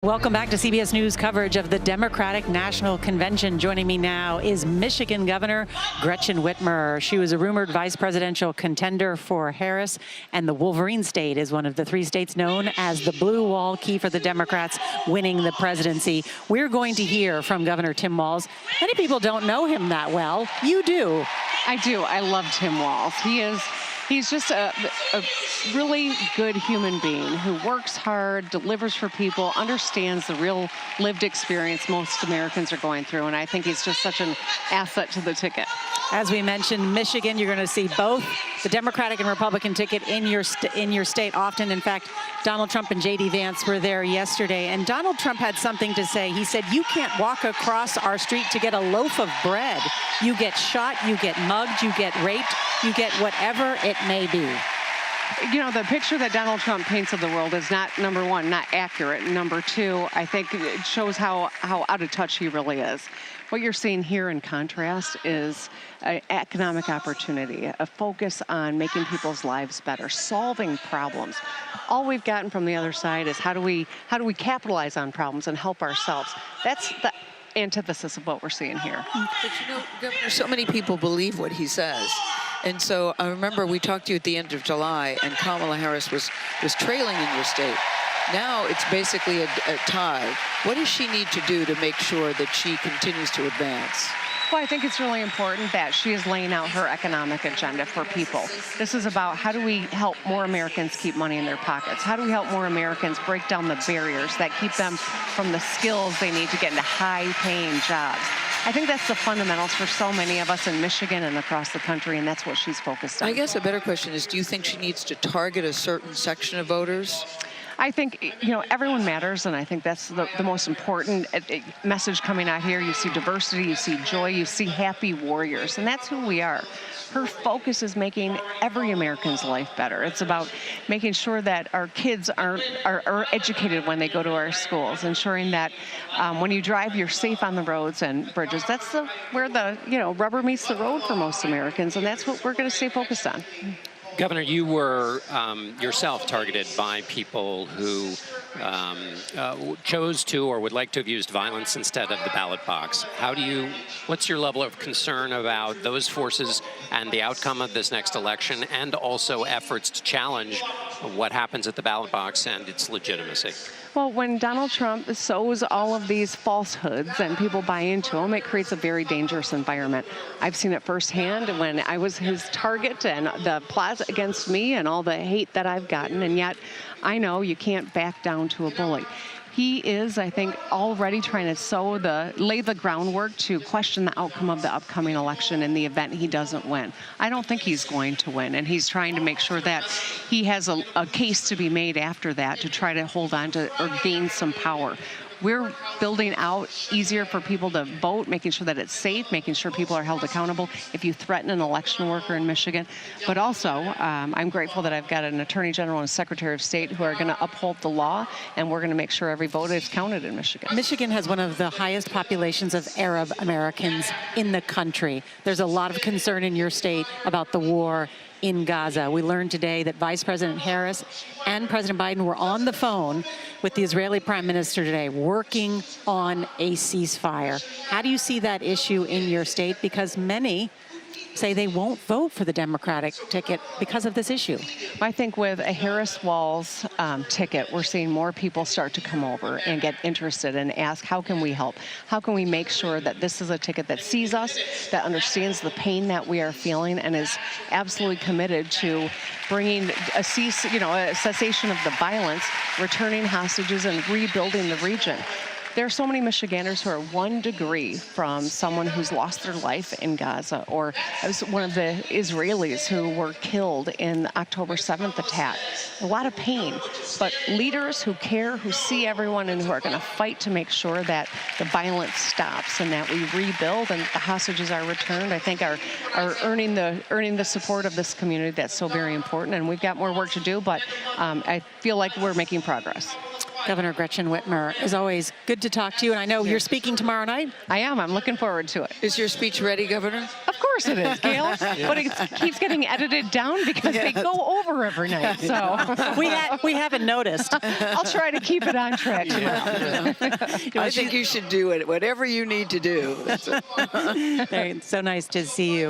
Welcome back to CBS News coverage of the Democratic National Convention. Joining me now is Michigan Governor Gretchen Whitmer. She was a rumored vice presidential contender for Harris, and the Wolverine State is one of the 3 states known as the Blue Wall, key for the Democrats winning the presidency. We're going to hear from Governor Tim Walz. Many people don't know him that well. You do. I do. I love Tim Walz. He's just a really good human being who works hard, delivers for people, understands the real lived experience most Americans are going through, and I think he's just such an asset to the ticket. As we mentioned, Michigan, you're going to see both the Democratic and Republican ticket in your state often. In fact, Donald Trump and J.D. Vance were there yesterday, and Donald Trump had something to say. He said, "You can't walk across our street to get a loaf of bread. You get shot, you get mugged, you get raped, you get whatever it may be." You know, the picture that Donald Trump paints of the world is not, number one, not accurate. Number two, I think it shows how out of touch he really is. What you're seeing here in contrast is an economic opportunity, a focus on making people's lives better, solving problems. All we've gotten from the other side is how do we capitalize on problems and help ourselves. That's the antithesis of what we're seeing here. But you know, Governor, so many people believe what he says. And so I remember we talked to you at the end of July, and Kamala Harris was trailing in your state. Now it's basically a tie. What does she need to do to make sure that she continues to advance? Well, I think it's really important that she is laying out her economic agenda for people. This is about how do we help more Americans keep money in their pockets? How do we help more Americans break down the barriers that keep them from the skills they need to get into high-paying jobs? I think that's the fundamentals for so many of us in Michigan and across the country, and that's what she's focused on. I guess a better question is, do you think she needs to target a certain section of voters? I think, you know, everyone matters, and I think that's the most important message coming out here. You see diversity, you see joy, you see happy warriors, and that's who we are. Her focus is making every American's life better. It's about making sure that our kids are educated when they go to our schools, ensuring that when you drive, you're safe on the roads and bridges. That's where the rubber meets the road for most Americans, and that's what we're going to stay focused on. Governor, you were yourself targeted by people who chose to or would like to have used violence instead of the ballot box. What's your level of concern about those forces and the outcome of this next election, and also efforts to challenge what happens at the ballot box and its legitimacy? Well, when Donald Trump sows all of these falsehoods and people buy into them, it creates a very dangerous environment. I've seen it firsthand when I was his target, and the plots against me and all the hate that I've gotten, and yet I know you can't back down to a bully. He is, I think, already trying to lay the groundwork to question the outcome of the upcoming election in the event he doesn't win. I don't think he's going to win, and he's trying to make sure that he has a case to be made after that to try to hold on to or gain some power. We're building out easier for people to vote, making sure that it's safe, making sure people are held accountable if you threaten an election worker in Michigan. But also, I'm grateful that I've got an Attorney General and a Secretary of State who are going to uphold the law, and we're going to make sure every vote is counted in Michigan. Michigan has one of the highest populations of Arab Americans in the country. There's a lot of concern in your state about the war in Gaza. We learned today that Vice President Harris and President Biden were on the phone with the Israeli Prime Minister today, working on a ceasefire. How do you see that issue in your state? Because many say they won't vote for the Democratic ticket because of this issue. I think with a Harris-Walz ticket, we're seeing more people start to come over and get interested and ask, how can we help? How can we make sure that this is a ticket that sees us, that understands the pain that we are feeling, and is absolutely committed to bringing a cessation of the violence, returning hostages, and rebuilding the region? There are so many Michiganders who are 1 degree from someone who's lost their life in Gaza, or as one of the Israelis who were killed in the October 7th attack. A lot of pain, but leaders who care, who see everyone, and who are going to fight to make sure that the violence stops and that we rebuild and the hostages are returned, I think are earning the support of this community that's so very important. And we've got more work to do, but I feel like we're making progress. Governor Gretchen Whitmer, as always, good to talk to you. And I know you're speaking tomorrow night. I am. I'm looking forward to it. Is your speech ready, Governor? Of course it is, Gail. But it keeps getting edited down because they go over every night. So We haven't noticed. I'll try to keep it on track tomorrow. I think you should do it, whatever you need to do. So nice to see you.